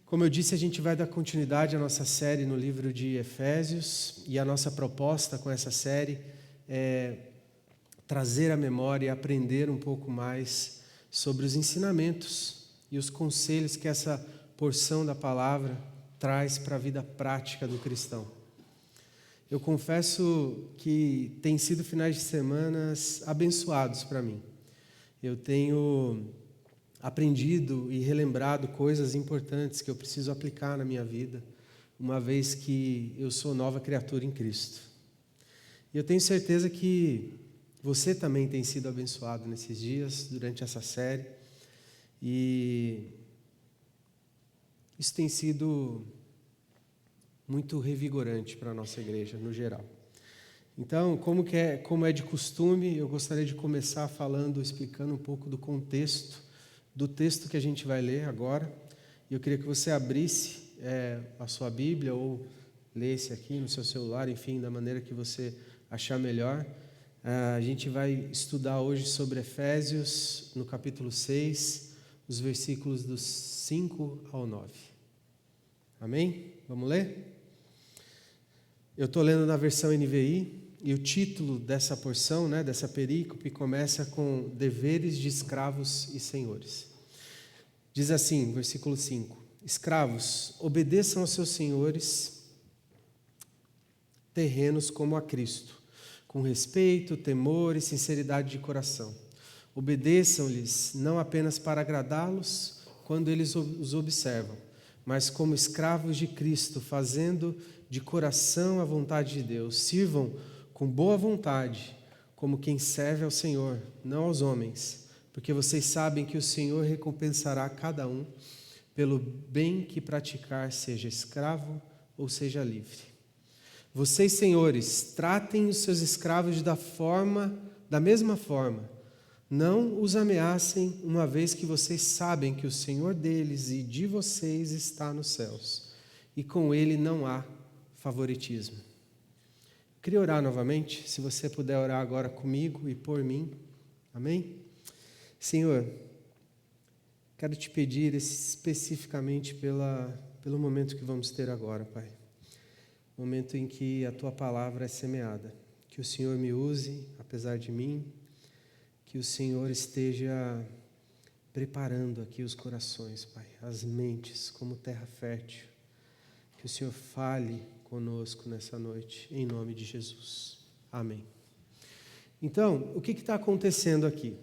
Como eu disse, a gente vai dar continuidade à nossa série no livro de Efésios, e a nossa proposta com essa série é trazer à memória e aprender um pouco mais sobre os ensinamentos e os conselhos que essa porção da palavra traz para a vida prática do cristão. Eu confesso que tem sido finais de semanas abençoados para mim. Eu tenho aprendido e relembrado coisas importantes que eu preciso aplicar na minha vida, uma vez que eu sou nova criatura em Cristo. E eu tenho certeza que você também tem sido abençoado nesses dias, durante essa série, e isso tem sido muito revigorante para a nossa igreja, no geral. Então, como é de costume, eu gostaria de começar explicando um pouco do contexto do texto que a gente vai ler agora. E eu queria que você abrisse a sua Bíblia ou lesse aqui no seu celular, enfim, da maneira que você achar melhor. A gente vai estudar hoje sobre Efésios, no capítulo 6, os versículos dos 5 ao 9. Amém? Vamos ler? Eu estou lendo na versão NVI, e o título dessa porção, dessa perícope, começa com deveres de escravos e senhores. Diz assim, versículo 5: Escravos, obedeçam aos seus senhores terrenos como a Cristo, com respeito, temor e sinceridade de coração. Obedeçam-lhes não apenas para agradá-los quando eles os observam, mas como escravos de Cristo, fazendo de coração a vontade de Deus. Sirvam com boa vontade, como quem serve ao Senhor, não aos homens, porque vocês sabem que o Senhor recompensará cada um pelo bem que praticar, seja escravo ou seja livre. Vocês, senhores, tratem os seus escravos da mesma forma. Não os ameacem, uma vez que vocês sabem que o Senhor deles e de vocês está nos céus, e com Ele não há favoritismo. Queria orar novamente, se você puder orar agora comigo e por mim. Amém? Senhor, quero te pedir especificamente pelo momento que vamos ter agora, Pai. Momento em que a Tua palavra é semeada. Que o Senhor me use, apesar de mim, que o Senhor esteja preparando aqui os corações, Pai, as mentes como terra fértil. Que o Senhor fale conosco nessa noite, em nome de Jesus. Amém. Então, o que está acontecendo aqui?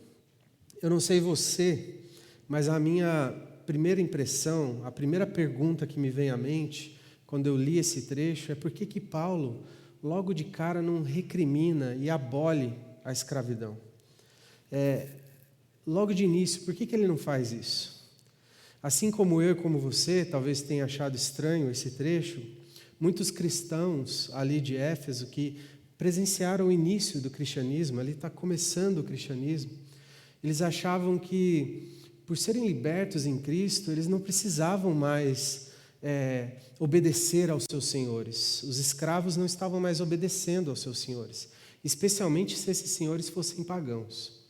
Eu não sei você, mas a minha primeira impressão, a primeira pergunta que me vem à mente, quando eu li esse trecho, é por que Paulo, logo de cara, não recrimina e abole a escravidão? Logo de início, por que ele não faz isso? Assim como eu e como você, talvez tenha achado estranho esse trecho, muitos cristãos ali de Éfeso que presenciaram o início do cristianismo, ali está começando o cristianismo, eles achavam que, por serem libertos em Cristo, eles não precisavam mais obedecer aos seus senhores. Os escravos não estavam mais obedecendo aos seus senhores, especialmente se esses senhores fossem pagãos.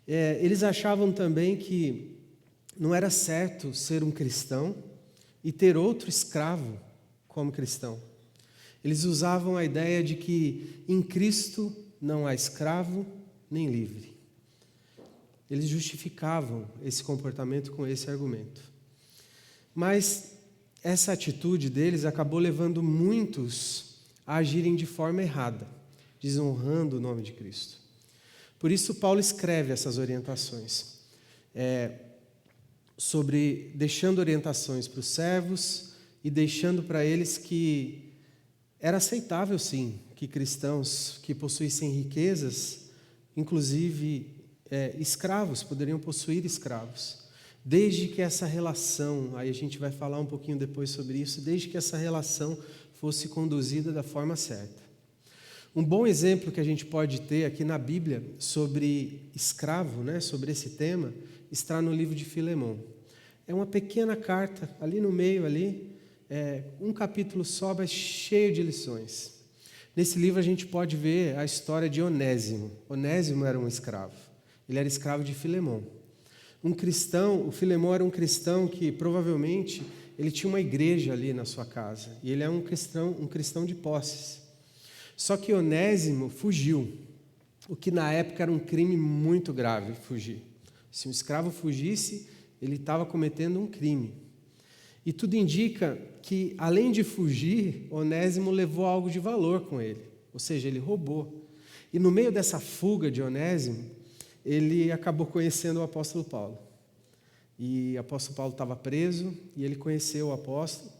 Eles achavam também que não era certo ser um cristão e ter outro escravo como cristão. Eles usavam a ideia de que em Cristo não há escravo nem livre. Eles justificavam esse comportamento com esse argumento. Mas essa atitude deles acabou levando muitos a agirem de forma errada, desonrando o nome de Cristo. Por isso Paulo escreve essas orientações, deixando orientações para os servos e deixando para eles que era aceitável, sim, que cristãos que possuíssem riquezas, inclusive escravos, poderiam possuir escravos, desde que essa relação, aí a gente vai falar um pouquinho depois sobre isso, desde que essa relação fosse conduzida da forma certa. Um bom exemplo que a gente pode ter aqui na Bíblia sobre escravo, sobre esse tema, está no livro de Filemão. É uma pequena carta, ali no meio, um capítulo só, mas cheio de lições. Nesse livro a gente pode ver a história de Onésimo. Onésimo era um escravo. Ele era escravo de Filemão. Um cristão, o Filemão era um cristão que provavelmente ele tinha uma igreja ali na sua casa, e ele é um cristão de posses. Só que Onésimo fugiu, o que na época era um crime muito grave, fugir. Se um escravo fugisse, ele estava cometendo um crime. E tudo indica que, além de fugir, Onésimo levou algo de valor com ele, ou seja, ele roubou. E no meio dessa fuga de Onésimo, ele acabou conhecendo o apóstolo Paulo. E o apóstolo Paulo estava preso, e ele conheceu o apóstolo,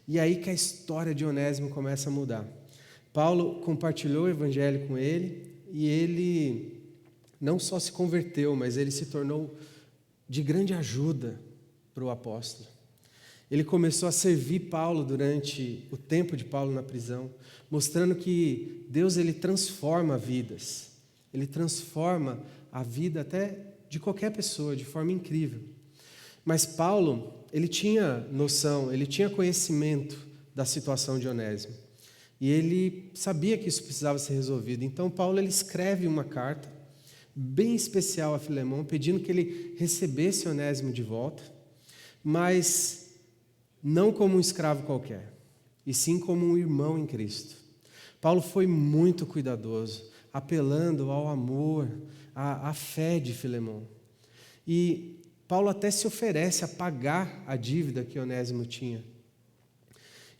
e aí que a história de Onésimo começa a mudar. Paulo compartilhou o evangelho com ele, e ele não só se converteu, mas ele se tornou de grande ajuda para o apóstolo. Ele começou a servir Paulo durante o tempo de Paulo na prisão, mostrando que Deus ele transforma vidas, ele transforma a vida até de qualquer pessoa de forma incrível. Mas Paulo, ele tinha noção, ele tinha conhecimento da situação de Onésimo. E ele sabia que isso precisava ser resolvido. Então Paulo ele escreve uma carta bem especial a Filemão, pedindo que ele recebesse Onésimo de volta, mas não como um escravo qualquer, e sim como um irmão em Cristo. Paulo foi muito cuidadoso, apelando ao amor, à fé de Filemão. E Paulo até se oferece a pagar a dívida que Onésimo tinha.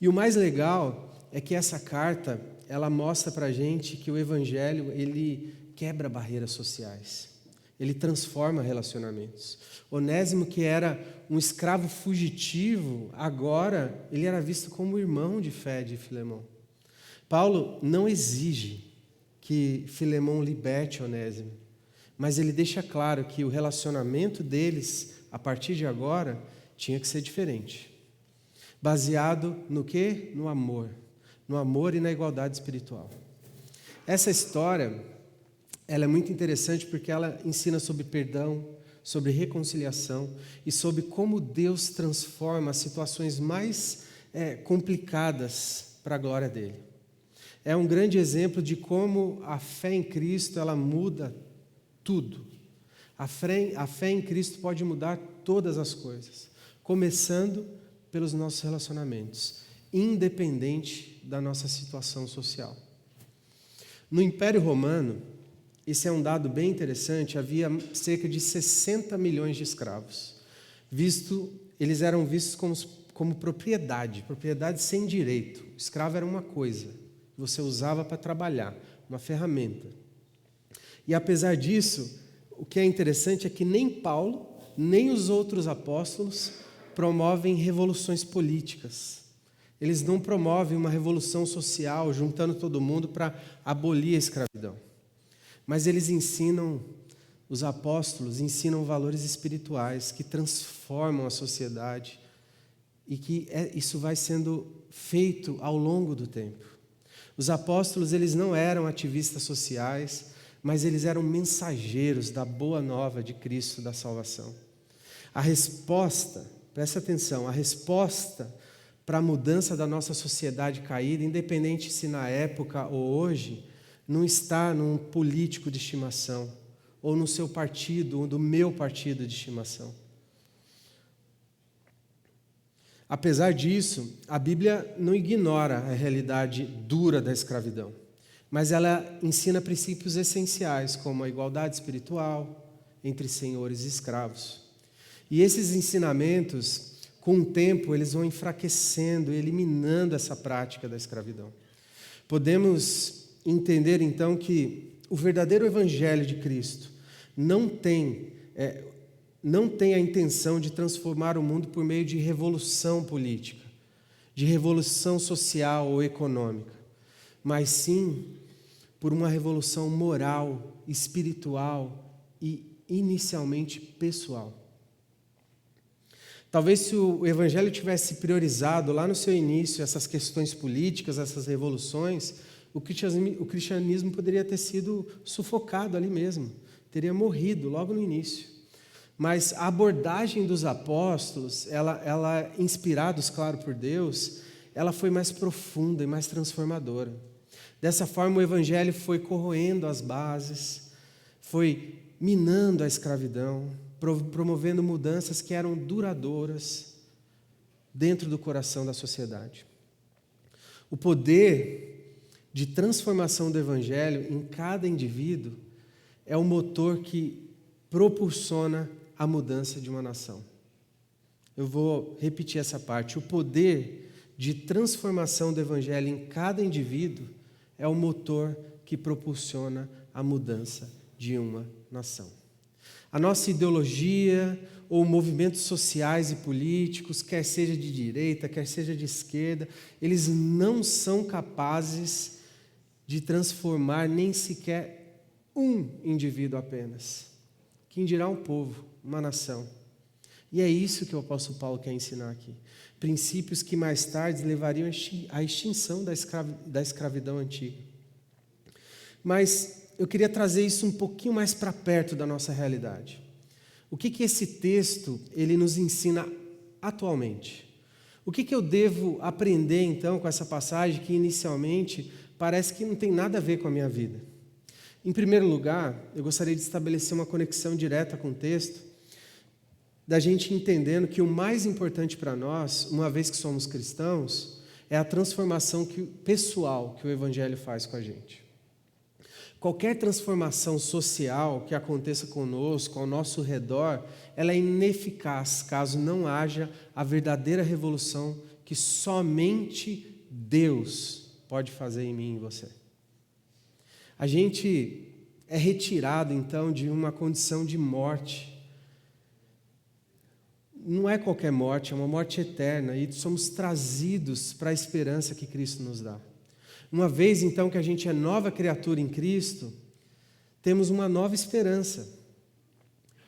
E o mais legal é que essa carta, ela mostra para a gente que o Evangelho, ele quebra barreiras sociais. Ele transforma relacionamentos. Onésimo, que era um escravo fugitivo, agora ele era visto como irmão de fé de Filemão. Paulo não exige que Filemão liberte Onésimo, mas ele deixa claro que o relacionamento deles, a partir de agora, tinha que ser diferente. Baseado no quê? No amor e na igualdade espiritual. Essa história, ela é muito interessante porque ela ensina sobre perdão, sobre reconciliação e sobre como Deus transforma as situações mais complicadas para a glória dele. É um grande exemplo de como a fé em Cristo, ela muda tudo. A fé em Cristo pode mudar todas as coisas, começando pelos nossos relacionamentos, independente da nossa situação social. No Império Romano, esse é um dado bem interessante, havia cerca de 60 milhões de escravos. Eles eram vistos como propriedade sem direito. O escravo era uma coisa, que você usava para trabalhar, uma ferramenta. E apesar disso, o que é interessante é que nem Paulo, nem os outros apóstolos promovem revoluções políticas. Eles não promovem uma revolução social, juntando todo mundo para abolir a escravidão. Mas eles os apóstolos ensinam valores espirituais que transformam a sociedade e que isso vai sendo feito ao longo do tempo. Os apóstolos, eles não eram ativistas sociais, mas eles eram mensageiros da boa nova de Cristo, da salvação. A resposta, presta atenção, a resposta para a mudança da nossa sociedade caída, independente se na época ou hoje, não está num político de estimação, ou no seu partido, ou do meu partido de estimação. Apesar disso, a Bíblia não ignora a realidade dura da escravidão, mas ela ensina princípios essenciais, como a igualdade espiritual entre senhores e escravos. E esses ensinamentos, com o tempo, eles vão enfraquecendo e eliminando essa prática da escravidão. Podemos entender, então, que o verdadeiro Evangelho de Cristo não tem a intenção de transformar o mundo por meio de revolução política, de revolução social ou econômica, mas sim por uma revolução moral, espiritual e inicialmente pessoal. Talvez se o Evangelho tivesse priorizado lá no seu início essas questões políticas, essas revoluções, o cristianismo poderia ter sido sufocado ali mesmo, teria morrido logo no início. Mas a abordagem dos apóstolos, ela inspirados, claro, por Deus, ela foi mais profunda e mais transformadora. Dessa forma, o Evangelho foi corroendo as bases, foi minando a escravidão, promovendo mudanças que eram duradouras, dentro do coração da sociedade. O poder de transformação do Evangelho em cada indivíduo é o motor que proporciona a mudança de uma nação. Eu vou repetir essa parte. O poder de transformação do Evangelho em cada indivíduo é o motor que propulsiona a mudança de uma nação. A nossa ideologia ou movimentos sociais e políticos, quer seja de direita, quer seja de esquerda, eles não são capazes de transformar nem sequer um indivíduo apenas. Quem dirá um povo, uma nação. E é isso que o apóstolo Paulo quer ensinar aqui. Princípios que mais tarde levariam à extinção da escravidão antiga. Mas eu queria trazer isso um pouquinho mais para perto da nossa realidade. O que esse texto ele nos ensina atualmente? O que eu devo aprender então com essa passagem que inicialmente parece que não tem nada a ver com a minha vida? Em primeiro lugar, eu gostaria de estabelecer uma conexão direta com o texto, da gente entendendo que o mais importante para nós, uma vez que somos cristãos, é a transformação pessoal que o Evangelho faz com a gente. Qualquer transformação social que aconteça conosco, ao nosso redor, ela é ineficaz caso não haja a verdadeira revolução que somente Deus pode fazer em mim e em você. A gente é retirado, então, de uma condição de morte. Não é qualquer morte, é uma morte eterna, e somos trazidos para a esperança que Cristo nos dá. Uma vez, então, que a gente é nova criatura em Cristo, temos uma nova esperança.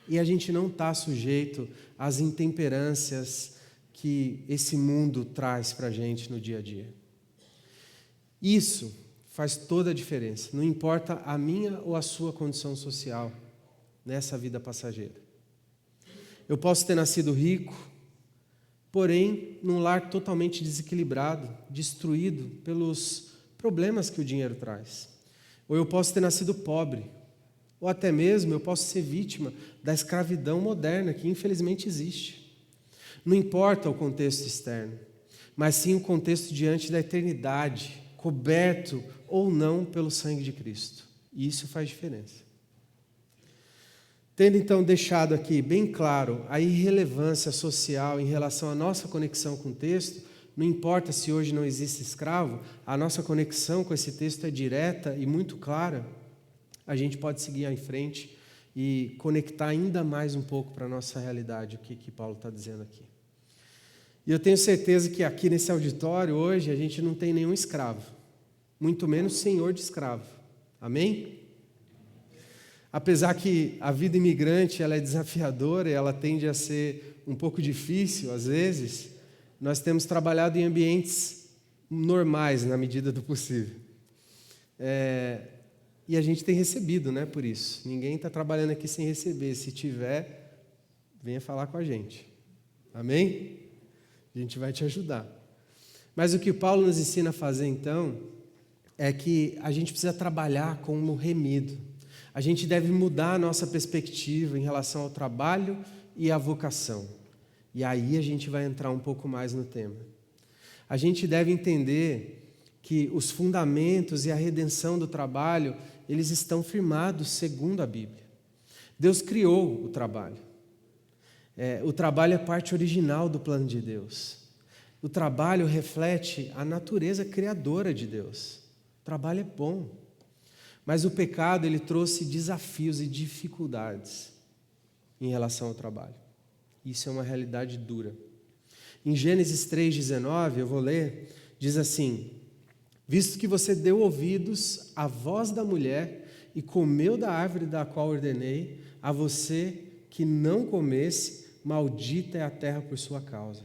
E a gente não está sujeito às intemperâncias que esse mundo traz para a gente no dia a dia. Isso faz toda a diferença. Não importa a minha ou a sua condição social nessa vida passageira. Eu posso ter nascido rico, porém, num lar totalmente desequilibrado, destruído pelos problemas que o dinheiro traz. Ou eu posso ter nascido pobre, ou até mesmo eu posso ser vítima da escravidão moderna, que infelizmente existe. Não importa o contexto externo, mas sim o contexto diante da eternidade, coberto ou não pelo sangue de Cristo. E isso faz diferença. Tendo então deixado aqui bem claro a irrelevância social em relação à nossa conexão com o texto, não importa se hoje não existe escravo, a nossa conexão com esse texto é direta e muito clara, a gente pode seguir em frente e conectar ainda mais um pouco para a nossa realidade, o que Paulo está dizendo aqui. E eu tenho certeza que aqui nesse auditório hoje a gente não tem nenhum escravo, muito menos senhor de escravo. Amém? Apesar que a vida imigrante ela é desafiadora e ela tende a ser um pouco difícil às vezes, nós temos trabalhado em ambientes normais na medida do possível. E a gente tem recebido, né, por isso. Ninguém está trabalhando aqui sem receber. Se tiver, venha falar com a gente. Amém? A gente vai te ajudar. Mas o que Paulo nos ensina a fazer então é que a gente precisa trabalhar como remido. A gente deve mudar a nossa perspectiva em relação ao trabalho e à vocação. E aí a gente vai entrar um pouco mais no tema. A gente deve entender que os fundamentos e a redenção do trabalho, eles estão firmados segundo a Bíblia. Deus criou o trabalho. O trabalho é parte original do plano de Deus. O trabalho reflete a natureza criadora de Deus. O trabalho é bom. Mas o pecado, ele trouxe desafios e dificuldades em relação ao trabalho. Isso é uma realidade dura. Em Gênesis 3,19, eu vou ler, diz assim: visto que você deu ouvidos à voz da mulher e comeu da árvore da qual ordenei, a você que não comesse, maldita é a terra por sua causa.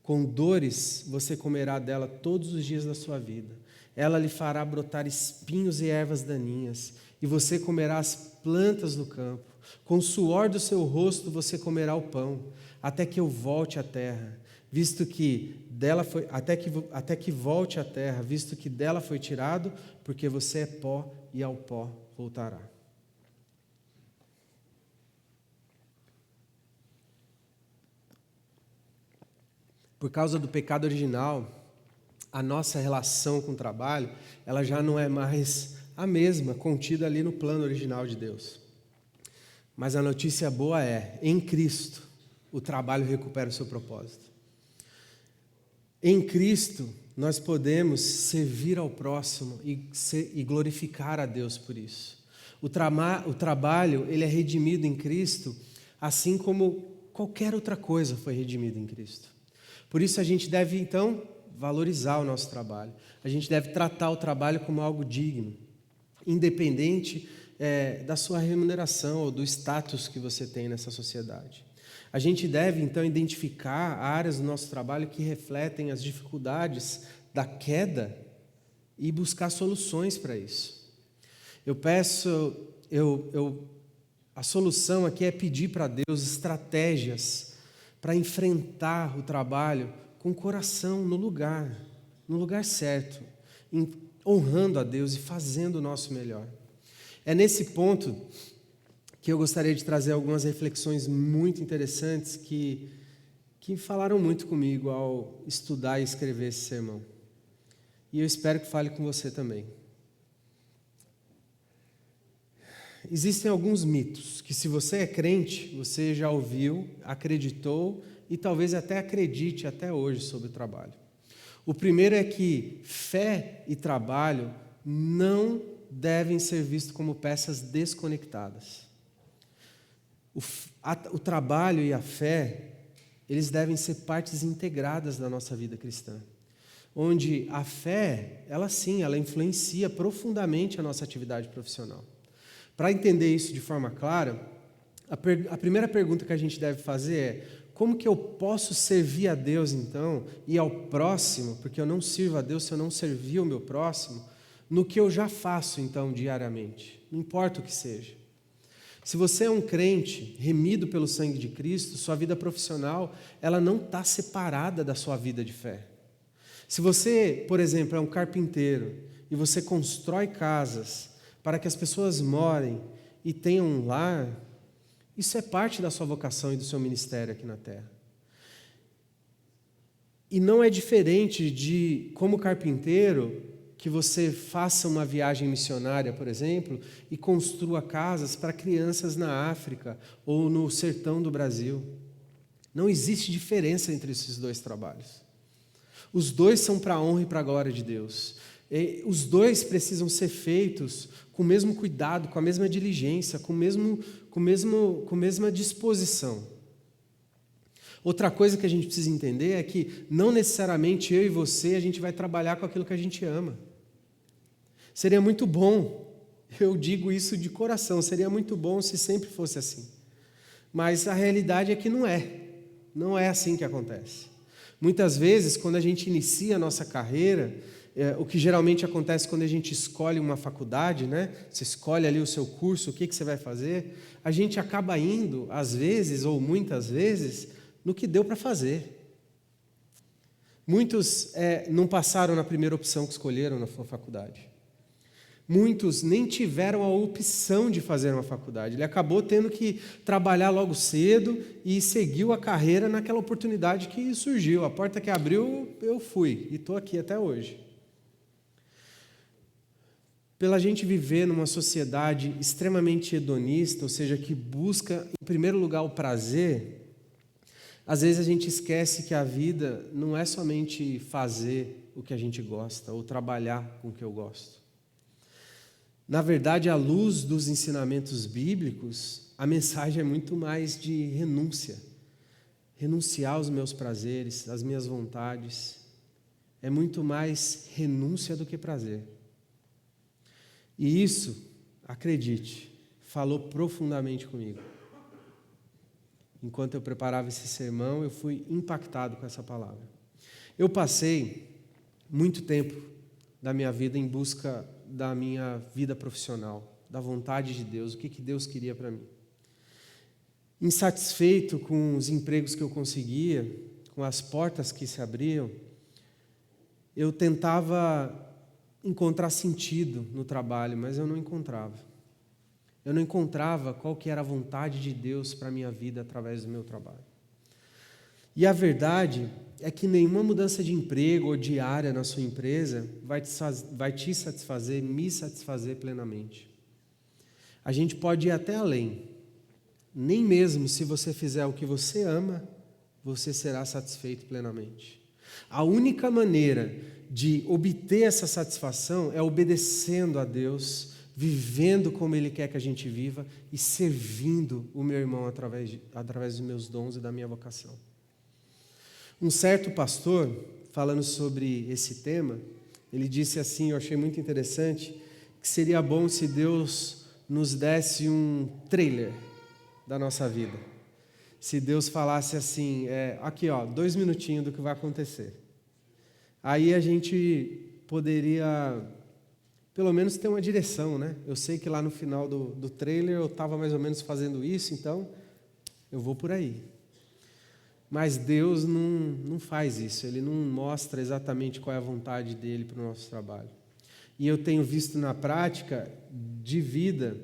Com dores você comerá dela todos os dias da sua vida. Ela lhe fará brotar espinhos e ervas daninhas, e você comerá as plantas do campo. Com o suor do seu rosto você comerá o pão, até que eu volte à terra, visto que dela foi, até que volte à terra, visto que dela foi tirado, porque você é pó e ao pó voltará. Por causa do pecado original, a nossa relação com o trabalho, ela já não é mais a mesma, contida ali no plano original de Deus. Mas a notícia boa é, em Cristo, o trabalho recupera o seu propósito. Em Cristo, nós podemos servir ao próximo e glorificar a Deus por isso. O trabalho, ele é redimido em Cristo, assim como qualquer outra coisa foi redimida em Cristo. Por isso a gente deve, então, valorizar o nosso trabalho. A gente deve tratar o trabalho como algo digno, independente da sua remuneração ou do status que você tem nessa sociedade. A gente deve, então, identificar áreas do nosso trabalho que refletem as dificuldades da queda e buscar soluções para isso. A solução aqui é pedir para Deus estratégias para enfrentar o trabalho com o coração no lugar certo, honrando a Deus e fazendo o nosso melhor. É nesse ponto que eu gostaria de trazer algumas reflexões muito interessantes que falaram muito comigo ao estudar e escrever esse sermão. E eu espero que fale com você também. Existem alguns mitos que, se você é crente, você já ouviu, acreditou e talvez até acredite até hoje sobre o trabalho. O primeiro é que fé e trabalho não devem ser vistos como peças desconectadas. O trabalho e a fé, eles devem ser partes integradas da nossa vida cristã. Onde a fé, ela influencia profundamente a nossa atividade profissional. Para entender isso de forma clara, a primeira pergunta que a gente deve fazer é: como que eu posso servir a Deus, então, e ao próximo, porque eu não sirvo a Deus se eu não servir o meu próximo, no que eu já faço, então, diariamente, não importa o que seja. Se você é um crente remido pelo sangue de Cristo, sua vida profissional, ela não está separada da sua vida de fé. Se você, por exemplo, é um carpinteiro e você constrói casas para que as pessoas morem e tenham um lar, isso é parte da sua vocação e do seu ministério aqui na Terra. E não é diferente de, como carpinteiro, que você faça uma viagem missionária, por exemplo, e construa casas para crianças na África ou no sertão do Brasil. Não existe diferença entre esses dois trabalhos. Os dois são para a honra e para a glória de Deus. E os dois precisam ser feitos com o mesmo cuidado, com a mesma diligência, com a mesma disposição. Outra coisa que a gente precisa entender é que não necessariamente eu e você a gente vai trabalhar com aquilo que a gente ama. Seria muito bom, eu digo isso de coração, seria muito bom se sempre fosse assim. Mas a realidade é que não é assim que acontece. Muitas vezes, quando a gente inicia a nossa carreira, o que geralmente acontece quando a gente escolhe uma faculdade, né? Você escolhe ali o seu curso, o que você vai fazer, a gente acaba indo, às vezes, ou muitas vezes, no que deu para fazer. Muitos não passaram na primeira opção que escolheram na sua faculdade. Muitos nem tiveram a opção de fazer uma faculdade. Ele acabou tendo que trabalhar logo cedo e seguiu a carreira naquela oportunidade que surgiu. A porta que abriu, eu fui e estou aqui até hoje. Pela gente viver numa sociedade extremamente hedonista, ou seja, que busca, em primeiro lugar, o prazer, às vezes a gente esquece que a vida não é somente fazer o que a gente gosta ou trabalhar com o que eu gosto. Na verdade, à luz dos ensinamentos bíblicos, a mensagem é muito mais de renúncia. Renunciar aos meus prazeres, às minhas vontades. É muito mais renúncia do que prazer. E isso, acredite, falou profundamente comigo. Enquanto eu preparava esse sermão, eu fui impactado com essa palavra. Eu passei muito tempo da minha vida em busca da minha vida profissional, da vontade de Deus, o que Deus queria para mim. Insatisfeito com os empregos que eu conseguia, com as portas que se abriam, eu tentava encontrar sentido no trabalho, mas eu não encontrava. Eu não encontrava qual que era a vontade de Deus para a minha vida através do meu trabalho. E a verdade é que nenhuma mudança de emprego ou de área na sua empresa vai te satisfazer, me satisfazer plenamente. A gente pode ir até além. Nem mesmo se você fizer o que você ama, você será satisfeito plenamente. A única maneira de obter essa satisfação é obedecendo a Deus, vivendo como Ele quer que a gente viva e servindo o meu irmão através dos meus dons e da minha vocação. Um certo pastor, falando sobre esse tema, ele disse assim, eu achei muito interessante, que seria bom se Deus nos desse um trailer da nossa vida. Se Deus falasse assim, aqui 2 minutinhos do que vai acontecer. Aí a gente poderia, pelo menos, ter uma direção, né? Eu sei que lá no final do trailer eu estava mais ou menos fazendo isso, então eu vou por aí. Mas Deus não faz isso, Ele não mostra exatamente qual é a vontade dEle para o nosso trabalho. E eu tenho visto na prática de vida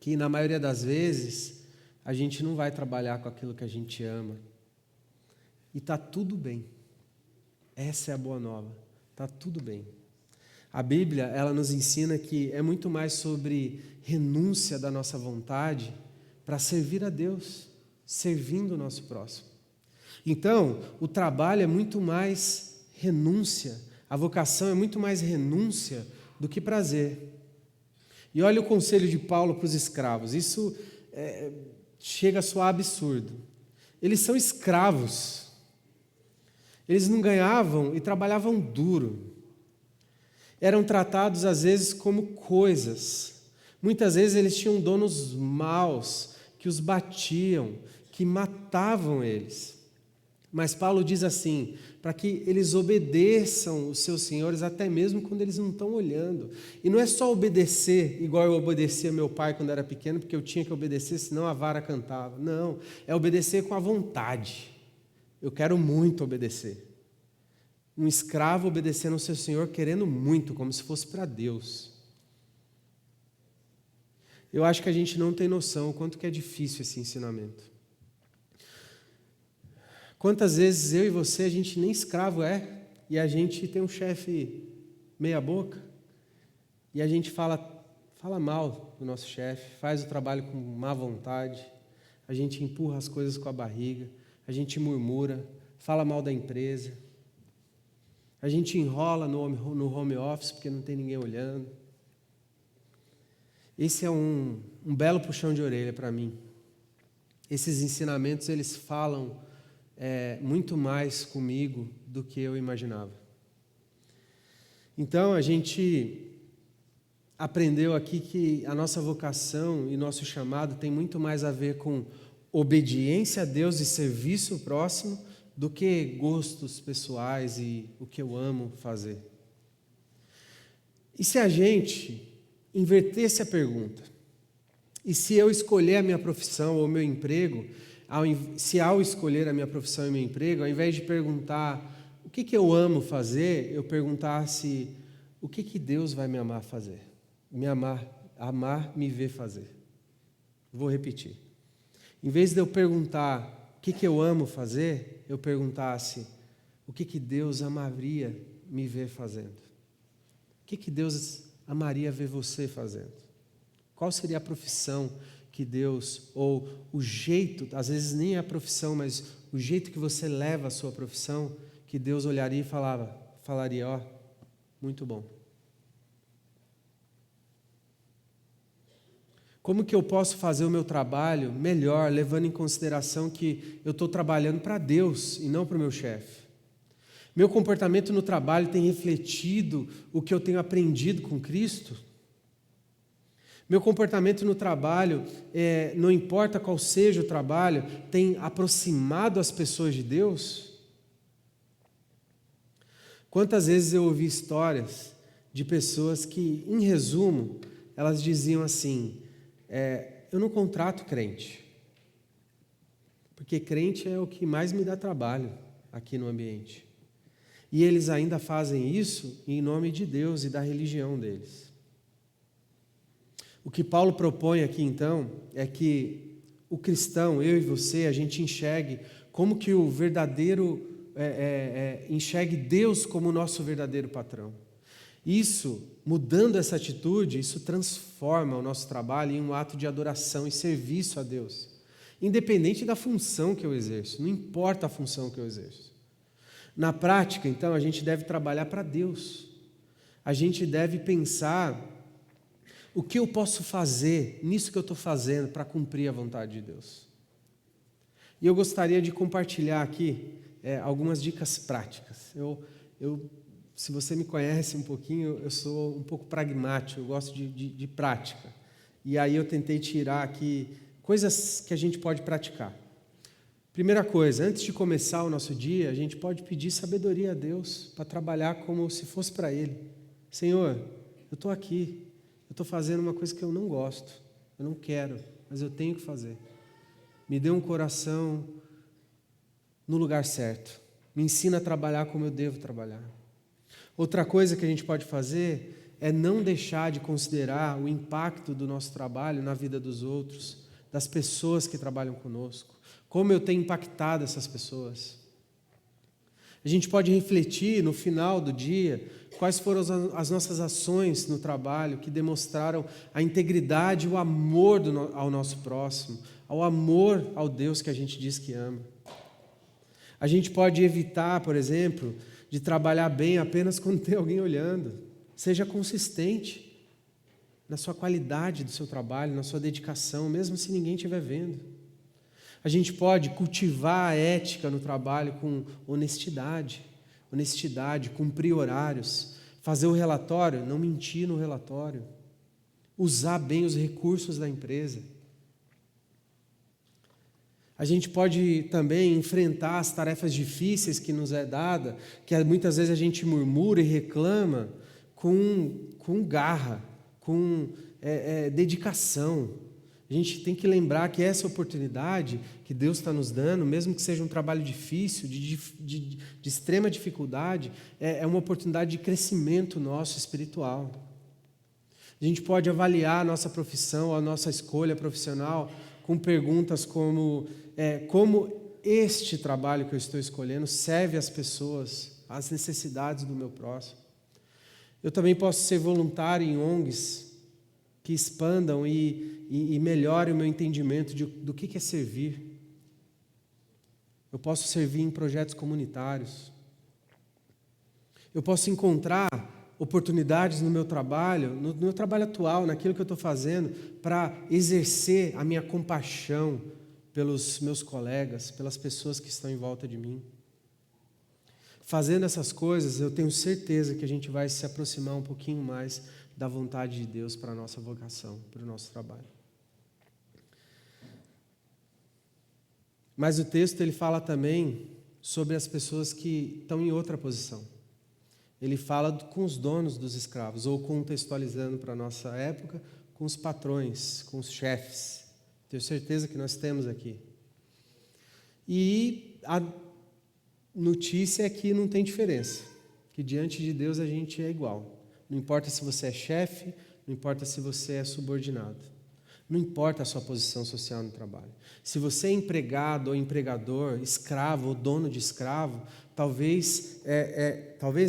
que, na maioria das vezes, a gente não vai trabalhar com aquilo que a gente ama. E está tudo bem. Essa é a boa nova. Está tudo bem. A Bíblia, ela nos ensina que é muito mais sobre renúncia da nossa vontade para servir a Deus, servindo o nosso próximo. Então, o trabalho é muito mais renúncia, a vocação é muito mais renúncia do que prazer. E olha o conselho de Paulo para os escravos, isso chega a soar absurdo. Eles são escravos, eles não ganhavam e trabalhavam duro. Eram tratados às vezes como coisas. Muitas vezes eles tinham donos maus que os batiam, que matavam eles. Mas Paulo diz assim, para que eles obedeçam os seus senhores até mesmo quando eles não estão olhando. E não é só obedecer igual eu obedecia meu pai quando era pequeno, porque eu tinha que obedecer, senão a vara cantava. Não, é obedecer com a vontade. Eu quero muito obedecer. Um escravo obedecendo ao seu senhor, querendo muito, como se fosse para Deus. Eu acho que a gente não tem noção o quanto que é difícil esse ensinamento. Quantas vezes eu e você, a gente nem escravo e a gente tem um chefe meia boca, e a gente fala mal do nosso chefe, faz o trabalho com má vontade, a gente empurra as coisas com a barriga, a gente murmura, fala mal da empresa, a gente enrola no home office porque não tem ninguém olhando. Esse é um belo puxão de orelha para mim. Esses ensinamentos, eles falam muito mais comigo do que eu imaginava. Então, a gente aprendeu aqui que a nossa vocação e nosso chamado tem muito mais a ver com obediência a Deus e serviço ao próximo do que gostos pessoais e o que eu amo fazer. E se a gente invertesse a pergunta, e se eu escolher a minha profissão ou o meu emprego, se ao escolher a minha profissão e meu emprego, ao invés de perguntar o que eu amo fazer, eu perguntasse o que Deus vai me amar fazer, me ver fazer. Vou repetir. Em vez de eu perguntar o que eu amo fazer, eu perguntasse o que Deus amaria me ver fazendo. O que Deus amaria ver você fazendo? Qual seria a profissão que Deus, ou o jeito, às vezes nem é a profissão, mas o jeito que você leva a sua profissão, que Deus olharia e falaria, muito bom. Como que eu posso fazer o meu trabalho melhor, levando em consideração que eu estou trabalhando para Deus e não para o meu chefe? Meu comportamento no trabalho tem refletido o que eu tenho aprendido com Cristo? Meu comportamento no trabalho, não importa qual seja o trabalho, tem aproximado as pessoas de Deus? Quantas vezes eu ouvi histórias de pessoas que, em resumo, elas diziam assim, eu não contrato crente, porque crente é o que mais me dá trabalho aqui no ambiente. E eles ainda fazem isso em nome de Deus e da religião deles. O que Paulo propõe aqui, então, é que o cristão, eu e você, a gente enxergue como que o verdadeiro enxergue Deus como o nosso verdadeiro patrão. Isso, mudando essa atitude, isso transforma o nosso trabalho em um ato de adoração e serviço a Deus. Independente da função que eu exerço, não importa a função que eu exerço. Na prática, então, a gente deve trabalhar para Deus. A gente deve pensar o que eu posso fazer nisso que eu estou fazendo para cumprir a vontade de Deus. E eu gostaria de compartilhar aqui algumas dicas práticas. Se você me conhece um pouquinho, eu sou um pouco pragmático, eu gosto de prática. E aí eu tentei tirar aqui coisas que a gente pode praticar. Primeira coisa, antes de começar o nosso dia, a gente pode pedir sabedoria a Deus para trabalhar como se fosse para Ele. Senhor, eu estou aqui, eu estou fazendo uma coisa que eu não gosto, eu não quero, mas eu tenho que fazer. Me dê um coração no lugar certo. Me ensina a trabalhar como eu devo trabalhar. Outra coisa que a gente pode fazer é não deixar de considerar o impacto do nosso trabalho na vida dos outros, das pessoas que trabalham conosco. Como eu tenho impactado essas pessoas. A gente pode refletir no final do dia quais foram as nossas ações no trabalho que demonstraram a integridade e o amor ao nosso próximo, ao amor ao Deus que a gente diz que ama. A gente pode evitar, por exemplo, de trabalhar bem apenas quando tem alguém olhando. Seja consistente na sua qualidade do seu trabalho, na sua dedicação, mesmo se ninguém estiver vendo. A gente pode cultivar a ética no trabalho com honestidade, cumprir horários, fazer o relatório, não mentir no relatório, usar bem os recursos da empresa. A gente pode também enfrentar as tarefas difíceis que nos é dada, que muitas vezes a gente murmura e reclama, com garra, com dedicação. A gente tem que lembrar que essa oportunidade que Deus está nos dando, mesmo que seja um trabalho difícil, de extrema dificuldade, é uma oportunidade de crescimento nosso espiritual. A gente pode avaliar a nossa profissão, a nossa escolha profissional, com perguntas como este trabalho que eu estou escolhendo serve às pessoas, às necessidades do meu próximo. Eu também posso ser voluntário em ONGs que expandam e melhorem o meu entendimento do que é servir. Eu posso servir em projetos comunitários. Eu posso encontrar oportunidades no meu trabalho atual, naquilo que eu estou fazendo, para exercer a minha compaixão pelos meus colegas, pelas pessoas que estão em volta de mim. Fazendo essas coisas, eu tenho certeza que a gente vai se aproximar um pouquinho mais da vontade de Deus para a nossa vocação, para o nosso trabalho. Mas o texto ele fala também sobre as pessoas que estão em outra posição. Ele fala com os donos dos escravos, ou contextualizando para a nossa época, com os patrões, com os chefes. Tenho certeza que nós temos aqui. E a notícia é que não tem diferença, que diante de Deus a gente é igual. Não importa se você é chefe, não importa se você é subordinado. Não importa a sua posição social no trabalho. Se você é empregado ou empregador, escravo ou dono de escravo, talvez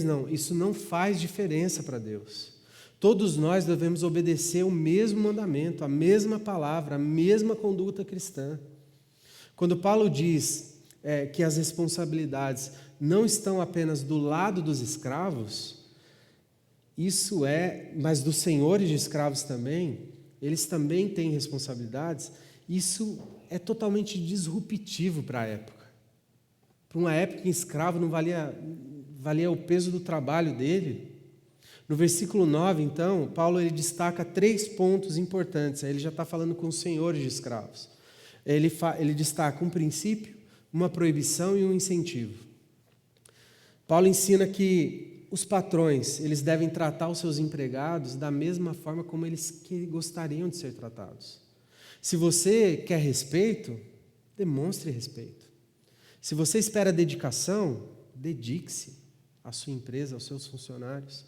não, isso não faz diferença para Deus. Todos nós devemos obedecer o mesmo mandamento, a mesma palavra, a mesma conduta cristã. Quando Paulo diz que as responsabilidades não estão apenas do lado dos escravos, mas dos senhores de escravos também, eles também têm responsabilidades, isso é totalmente disruptivo para a época. Para uma época em escravo não valia o peso do trabalho dele. No versículo 9, então, Paulo ele destaca 3 pontos importantes. Aí ele já está falando com os senhores de escravos. Ele destaca um princípio, uma proibição e um incentivo. Paulo ensina que os patrões, eles devem tratar os seus empregados da mesma forma como eles gostariam de ser tratados. Se você quer respeito, demonstre respeito. Se você espera dedicação, dedique-se à sua empresa, aos seus funcionários.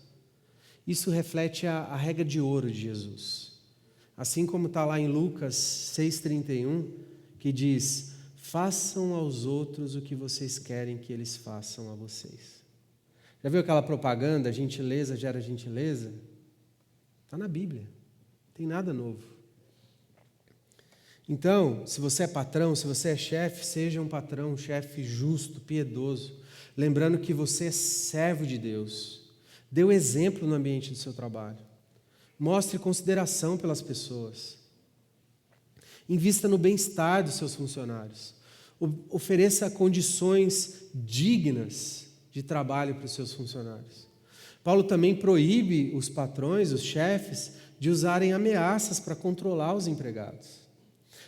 Isso reflete a regra de ouro de Jesus. Assim como está lá em Lucas 6,31, que diz: façam aos outros o que vocês querem que eles façam a vocês. Já viu aquela propaganda, gentileza gera gentileza? Está na Bíblia, não tem nada novo. Então, se você é patrão, se você é chefe, seja um patrão, um chefe justo, piedoso, lembrando que você é servo de Deus. Dê o exemplo no ambiente do seu trabalho. Mostre consideração pelas pessoas. Invista no bem-estar dos seus funcionários. Ofereça condições dignas de trabalho para os seus funcionários. Paulo também proíbe os patrões, os chefes, de usarem ameaças para controlar os empregados.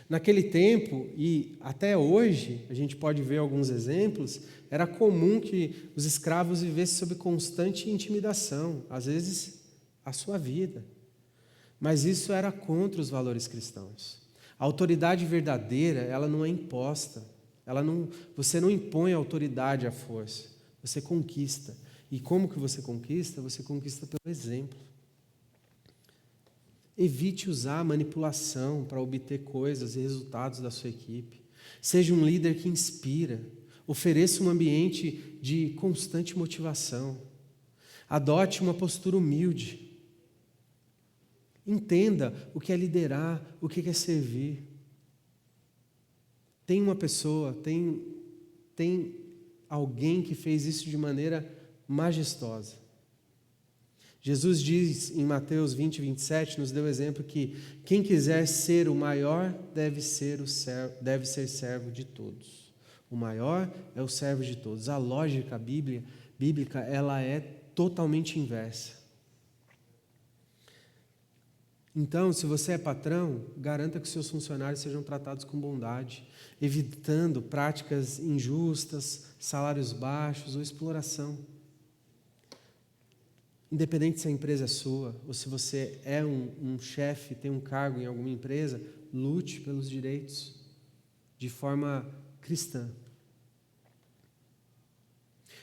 Naquele tempo, e até hoje, a gente pode ver alguns exemplos, era comum que os escravos vivessem sob constante intimidação, às vezes a sua vida. Mas isso era contra os valores cristãos. A autoridade verdadeira, ela não é imposta. Você não impõe a autoridade à força, você conquista. E como que você conquista? Você conquista pelo exemplo. Evite usar a manipulação para obter coisas e resultados da sua equipe. Seja um líder que inspira. Ofereça um ambiente de constante motivação. Adote uma postura humilde. Entenda o que é liderar, o que é servir. Tem uma pessoa, tem alguém que fez isso de maneira majestosa. Jesus diz em Mateus 20, 27, nos deu o exemplo que quem quiser ser o maior deve ser servo de todos. O maior é o servo de todos. A lógica bíblica, ela é totalmente inversa. Então, se você é patrão, garanta que seus funcionários sejam tratados com bondade, evitando práticas injustas, salários baixos ou exploração. Independente se a empresa é sua, ou se você é um chefe, tem um cargo em alguma empresa, lute pelos direitos de forma cristã.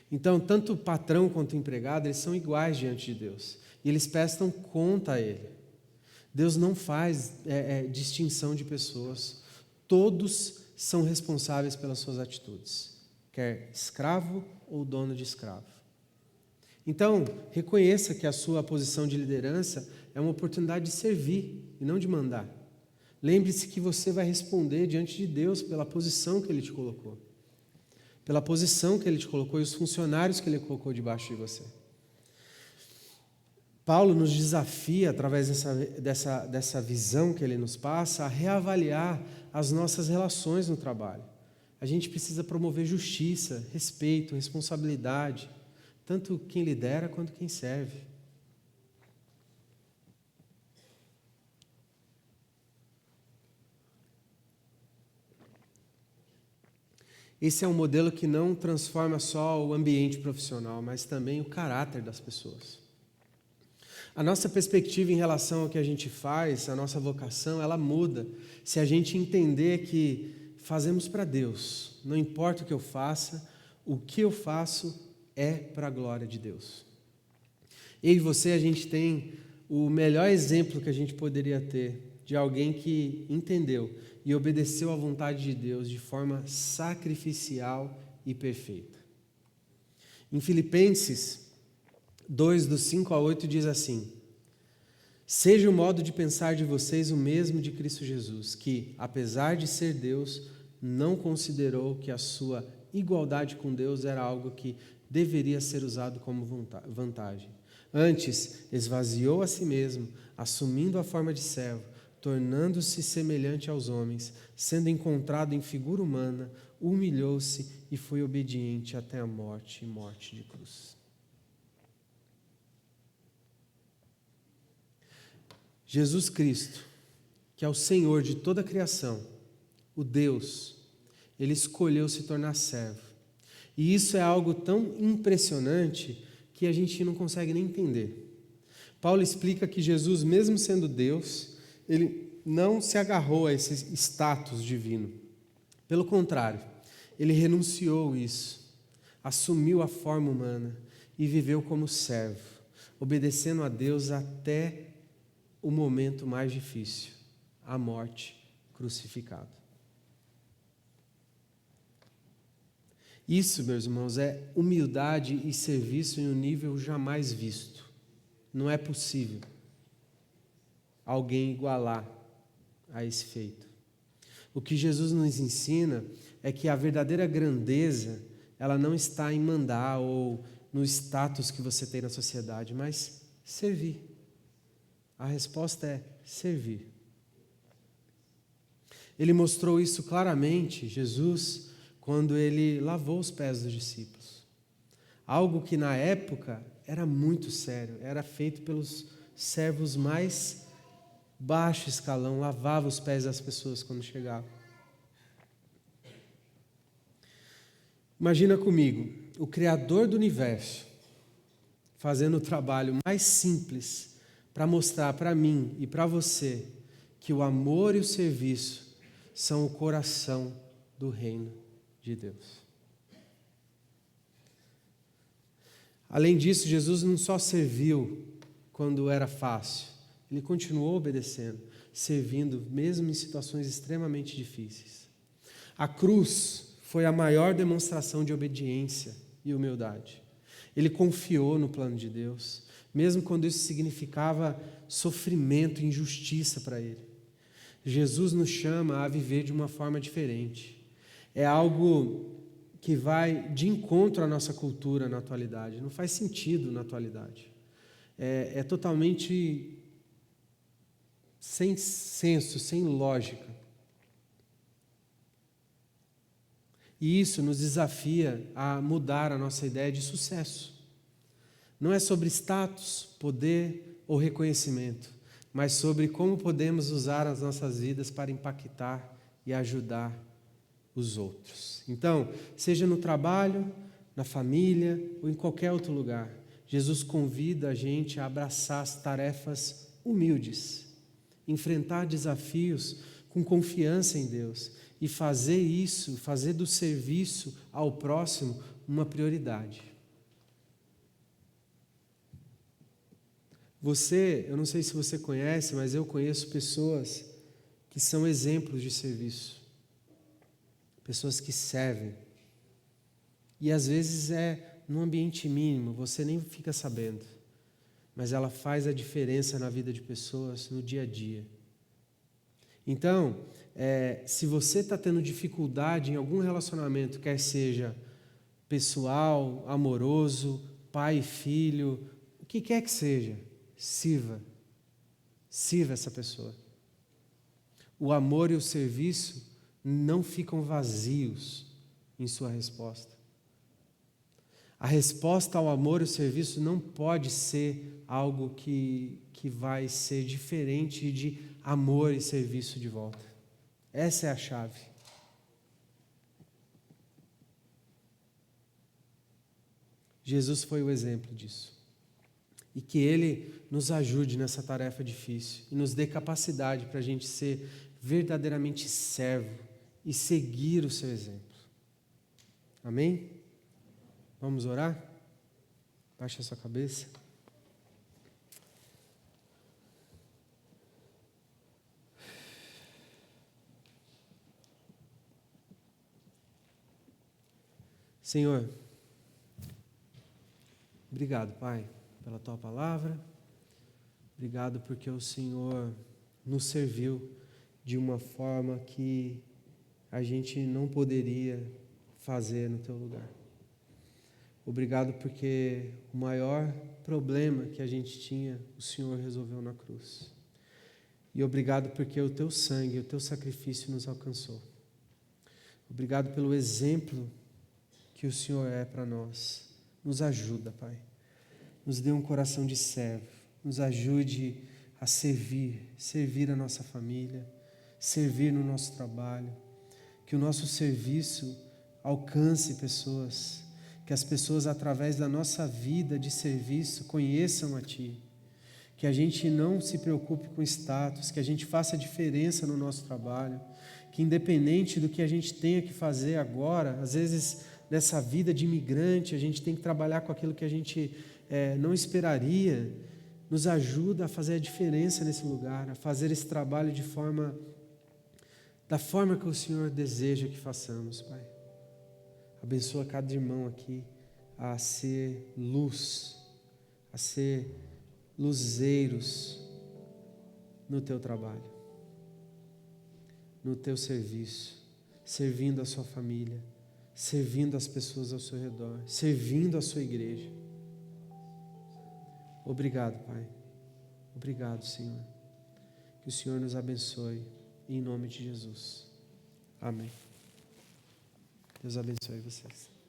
Então, tanto o patrão quanto o empregado, eles são iguais diante de Deus. E eles prestam conta a Ele. Deus não faz distinção de pessoas. Todos são responsáveis pelas suas atitudes, quer escravo ou dono de escravo. Então, reconheça que a sua posição de liderança é uma oportunidade de servir e não de mandar. Lembre-se que você vai responder diante de Deus pela posição que Ele te colocou. Pela posição que Ele te colocou e os funcionários que Ele colocou debaixo de você. Paulo nos desafia, através dessa visão que ele nos passa, a reavaliar as nossas relações no trabalho. A gente precisa promover justiça, respeito, responsabilidade, tanto quem lidera quanto quem serve. Esse é um modelo que não transforma só o ambiente profissional, mas também o caráter das pessoas. A nossa perspectiva em relação ao que a gente faz, a nossa vocação, ela muda se a gente entender que fazemos para Deus. Não importa o que eu faço é para a glória de Deus. Eu e você, a gente tem o melhor exemplo que a gente poderia ter de alguém que entendeu e obedeceu à vontade de Deus de forma sacrificial e perfeita. Em Filipenses 2, do 5 a 8, diz assim: seja o modo de pensar de vocês o mesmo de Cristo Jesus, que, apesar de ser Deus, não considerou que a sua igualdade com Deus era algo que deveria ser usado como vantagem. Antes, esvaziou a si mesmo, assumindo a forma de servo, tornando-se semelhante aos homens, sendo encontrado em figura humana, humilhou-se e foi obediente até a morte e morte de cruz. Jesus Cristo, que é o Senhor de toda a criação, o Deus, Ele escolheu se tornar servo. E isso é algo tão impressionante que a gente não consegue nem entender. Paulo explica que Jesus, mesmo sendo Deus, Ele não se agarrou a esse status divino. Pelo contrário, Ele renunciou isso, assumiu a forma humana e viveu como servo, obedecendo a Deus até o momento mais difícil, a morte, crucificado. Isso, meus irmãos, é humildade e serviço em um nível jamais visto. Não é possível alguém igualar a esse feito. O que Jesus nos ensina é que a verdadeira grandeza, ela não está em mandar ou no status que você tem na sociedade, mas servir. A resposta é servir. Ele mostrou isso claramente, Jesus, quando ele lavou os pés dos discípulos. Algo que na época era muito sério, era feito pelos servos mais baixo escalão, lavava os pés das pessoas quando chegavam. Imagina comigo, o Criador do universo fazendo o trabalho mais simples para mostrar para mim e para você que o amor e o serviço são o coração do reino de Deus. Além disso, Jesus não só serviu quando era fácil, ele continuou obedecendo, servindo mesmo em situações extremamente difíceis. A cruz foi a maior demonstração de obediência e humildade. Ele confiou no plano de Deus, mesmo quando isso significava sofrimento e injustiça para ele. Jesus nos chama a viver de uma forma diferente. É algo que vai de encontro à nossa cultura na atualidade. Não faz sentido na atualidade. É totalmente sem senso, sem lógica. E isso nos desafia a mudar a nossa ideia de sucesso. Não é sobre status, poder ou reconhecimento, mas sobre como podemos usar as nossas vidas para impactar e ajudar os outros. Então, seja no trabalho, na família ou em qualquer outro lugar, Jesus convida a gente a abraçar as tarefas humildes, enfrentar desafios com confiança em Deus e fazer isso, fazer do serviço ao próximo uma prioridade. Eu não sei se você conhece, mas eu conheço pessoas que são exemplos de serviço. Pessoas que servem. E às vezes é num ambiente mínimo, você nem fica sabendo. Mas ela faz a diferença na vida de pessoas no dia a dia. Então, se você está tendo dificuldade em algum relacionamento, quer seja pessoal, amoroso, pai e filho, o que quer que seja, sirva essa pessoa. O amor e o serviço não ficam vazios em sua resposta. A resposta ao amor e ao serviço não pode ser algo que vai ser diferente de amor e serviço de volta. Essa é a chave. Jesus foi o exemplo disso. E que Ele nos ajude nessa tarefa difícil e nos dê capacidade para a gente ser verdadeiramente servo e seguir o seu exemplo. Amém? Vamos orar? Baixa a sua cabeça. Senhor, obrigado, Pai, pela Tua palavra. Obrigado porque o Senhor nos serviu de uma forma que a gente não poderia fazer no Teu lugar. Obrigado porque o maior problema que a gente tinha, o Senhor resolveu na cruz. E obrigado porque o Teu sangue, o Teu sacrifício nos alcançou. Obrigado pelo exemplo que o Senhor é para nós. Nos ajuda, Pai. Nos dê um coração de servo. Nos ajude a servir a nossa família, servir no nosso trabalho. Que o nosso serviço alcance pessoas, que as pessoas através da nossa vida de serviço conheçam a Ti. Que a gente não se preocupe com status, que a gente faça diferença no nosso trabalho, que independente do que a gente tenha que fazer agora, às vezes nessa vida de imigrante, a gente tem que trabalhar com aquilo que a gente não esperaria, nos ajuda a fazer a diferença nesse lugar, a fazer esse trabalho da forma que o Senhor deseja que façamos, Pai. Abençoa cada irmão aqui a ser luz, a ser luzeiros no teu trabalho, no teu serviço, servindo a sua família, servindo as pessoas ao seu redor, servindo a sua igreja. Obrigado, Pai. Obrigado, Senhor. Que o Senhor nos abençoe, em nome de Jesus. Amém. Deus abençoe vocês.